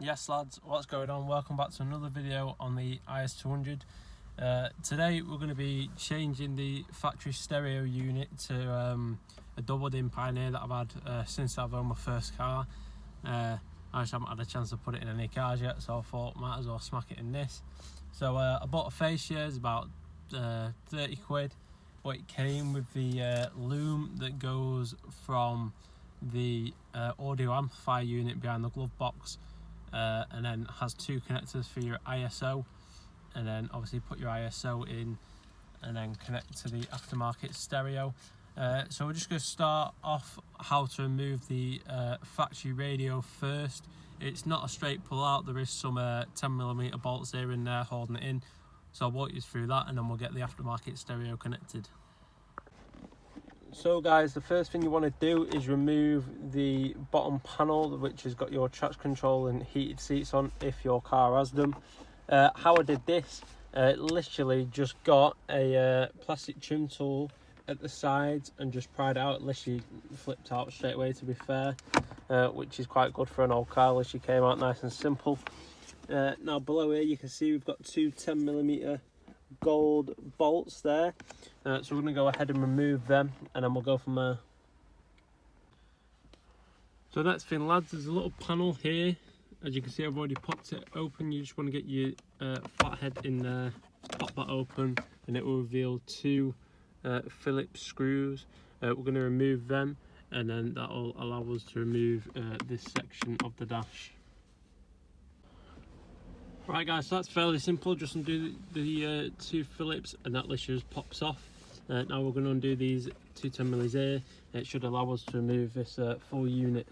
Yes lads, what's going on? Welcome back to another video on the IS200. Today we're going to be changing the factory stereo unit to a double din Pioneer that I've had since I've owned my first car. I just haven't had a chance to put it in any cars yet, so I thought might as well smack it in this. So I bought a face share, it's about 30 quid, but it came with the loom that goes from the audio amplifier unit behind the glove box, and then has two connectors for your ISO, and then obviously put your ISO in and then connect to the aftermarket stereo. So we're just going to start off how to remove the factory radio first. It's not a straight pull out, there is some 10mm bolts here and there holding it in, so I'll walk you through that and then we'll get the aftermarket stereo connected. So guys, the first thing you want to do is remove the bottom panel, which has got your traction control and heated seats on if your car has them. How I did this, literally just got a plastic trim tool at the sides and just pried it out. Literally flipped out straight away, to be fair, which is quite good for an old car. Literally came out nice and simple. Now below here you can see we've got two 10mm gold bolts there, so we're going to go ahead and remove them and then we'll go from there. So next thing lads, there's a little panel here. As you can see, I've already popped it open. You just want to get your flathead in there, pop that open, and it will reveal two Phillips screws. We're going to remove them and then that will allow us to remove this section of the dash. Right guys, so that's fairly simple. Just undo the two Phillips and that literally just pops off. Now we're going to undo these two 10mm here. It should allow us to remove this full unit.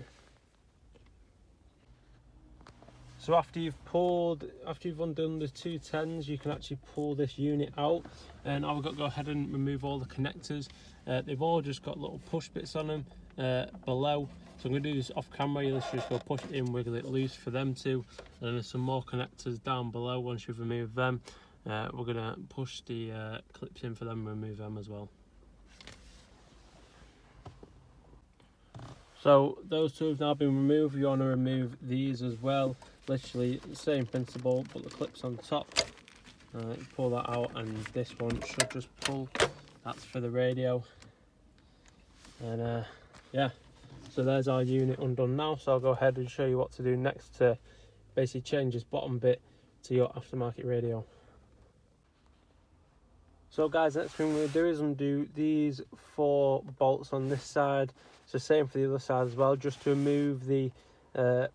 So after you've undone the two 10s, you can actually pull this unit out. And now we've got to go ahead and remove all the connectors. They've all just got little push bits on them below. So I'm going to do this off camera. You just go push it in, wiggle it loose for them too. And then there's some more connectors down below. Once you've removed them, we're going to push the clips in for them and remove them as well. So those two have now been removed. You want to remove these as well. Literally the same principle, put the clips on top, pull that out, and this one should just pull. That's for the radio. And yeah, so there's our unit undone now. So I'll go ahead and show you what to do next to basically change this bottom bit to your aftermarket radio. So guys, next thing we're going to do is undo these four bolts on this side. So same for the other side as well, just to remove the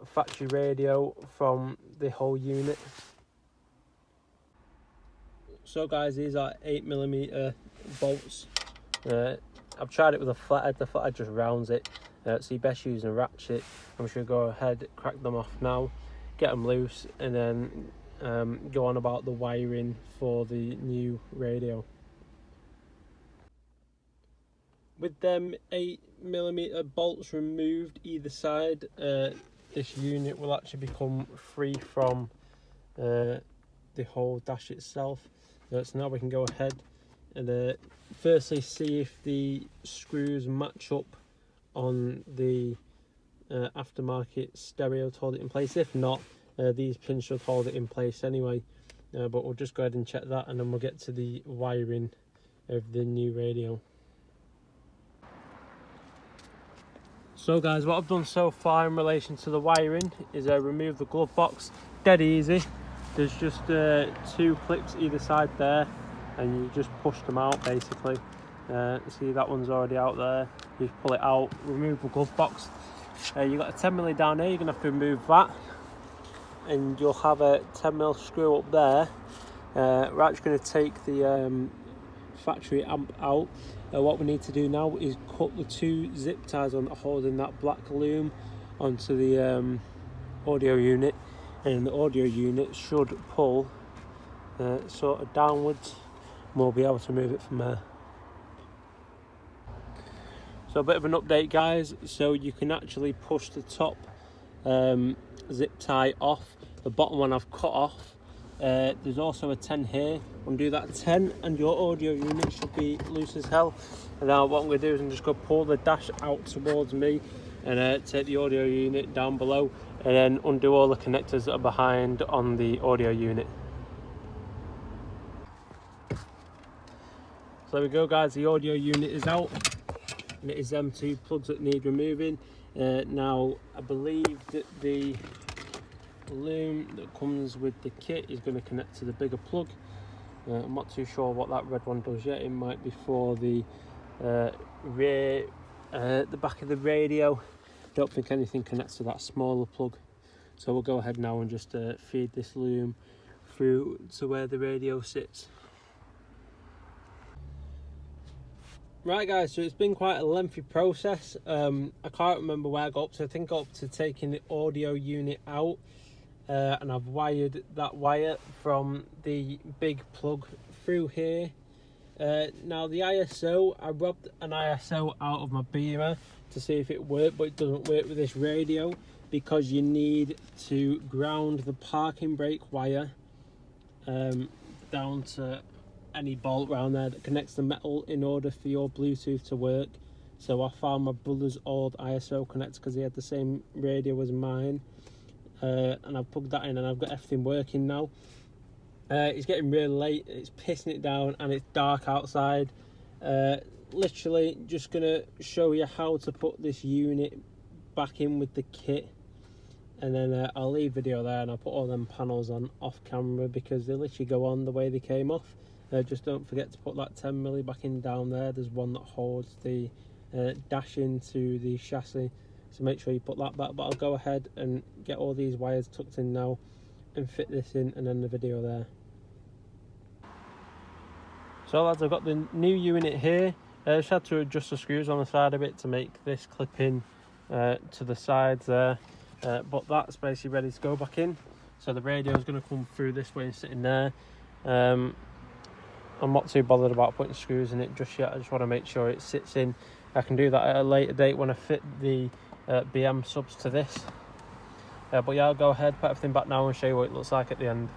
factory radio from the whole unit. So guys, these are 8mm bolts. I've tried it with a flathead. The flathead just rounds it, so you best use a ratchet. I'm just going to go ahead, crack them off now, get them loose, and then go on about the wiring for the new radio. With them 8mm bolts removed either side, this unit will actually become free from the whole dash itself. So now we can go ahead and firstly see if the screws match up on the aftermarket stereo to hold it in place. If not, these pins should hold it in place anyway, but we'll just go ahead and check that and then we'll get to the wiring of the new radio. So guys, what I've done so far in relation to the wiring is remove the glove box. Dead easy. There's just two clips either side there and you just push them out basically. See, that one's already out there. You just pull it out, remove the glove box. You've got a 10mm down here, you're going to have to remove that. And you'll have a 10mm screw up there. We're actually going to take the factory amp out. What we need to do now is cut the two zip ties on holding that black loom onto the audio unit, and the audio unit should pull sort of downwards, and we'll be able to move it from there. So a bit of an update guys, so you can actually push the top zip tie off. The bottom one I've cut off. There's also a 10 here. Undo that 10 and your audio unit should be loose as hell. And now what I'm going to do is I'm just going to pull the dash out towards me and take the audio unit down below and then undo all the connectors that are behind on the audio unit. So there we go guys, the audio unit is out and it is them two plugs that need removing. Now I believe that the loom that comes with the kit is going to connect to the bigger plug. I'm not too sure what that red one does yet. It might be for the back of the radio. Don't think anything connects to that smaller plug, so we'll go ahead now and just feed this loom through to where the radio sits. Right guys, so it's been quite a lengthy process. I can't remember where I got up to. I think I got up to taking the audio unit out, and I've wired that wire from the big plug through here. Now the ISO, I rubbed an ISO out of my Beamer to see if it worked, but it doesn't work with this radio because you need to ground the parking brake wire down to any bolt around there that connects the metal in order for your Bluetooth to work. So I found my brother's old ISO connector because he had the same radio as mine, and I've plugged that in and I've got everything working now. It's getting really late, it's pissing it down and it's dark outside. Literally just gonna show you how to put this unit back in with the kit, and then I'll leave video there and I'll put all them panels on off camera because they literally go on the way they came off. Just don't forget to put that 10mm back in down there. There's one that holds the dash into the chassis, so make sure you put that back. But I'll go ahead and get all these wires tucked in now and fit this in and end the video there. So lads, I've got the new unit here. Just had to adjust the screws on the side of it to make this clip in to the sides there, but that's basically ready to go back in. So the radio is going to come through this way and sit in there. I'm not too bothered about putting screws in it just yet. I just want to make sure it sits in. I can do that at a later date when I fit the BM subs to this. But yeah, I'll go ahead, put everything back now and show you what it looks like at the end.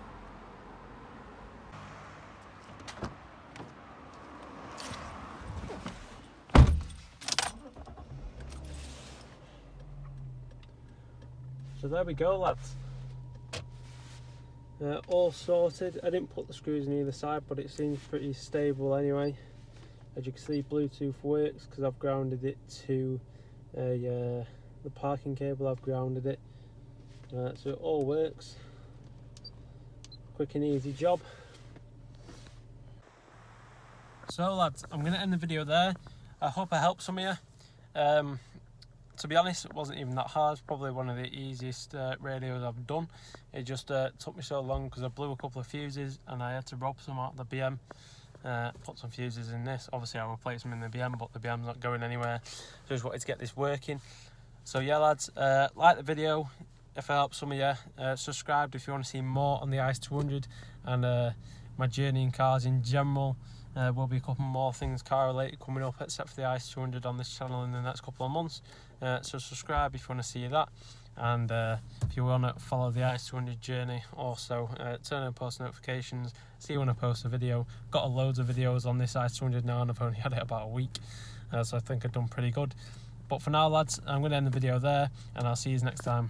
So there we go lads, all sorted. I didn't put the screws on either side, but it seems pretty stable anyway. As you can see, Bluetooth works because I've grounded it to the parking cable. I've grounded it, so it all works. Quick and easy job. So lads, I'm going to end the video there. I hope I helped some of you. To be honest, it wasn't even that hard. It's probably one of the easiest radios I've done. It just took me so long because I blew a couple of fuses and I had to rob some out of the BM. Put some fuses in this. Obviously I'll replace them in the BM, but the BM's not going anywhere. So I just wanted to get this working. So yeah lads, like the video if I helped some of you. Subscribe if you want to see more on the IS200 and my journey in cars in general. Will be a couple more things car related coming up except for the IS200 on this channel in the next couple of months. So subscribe if you want to see that, and if you want to follow the IS200 journey, also turn on post notifications, see when I post a video. Got loads of videos on this IS200 now and I've only had it about a week, so I think I've done pretty good. But for now lads, I'm going to end the video there and I'll see you next time.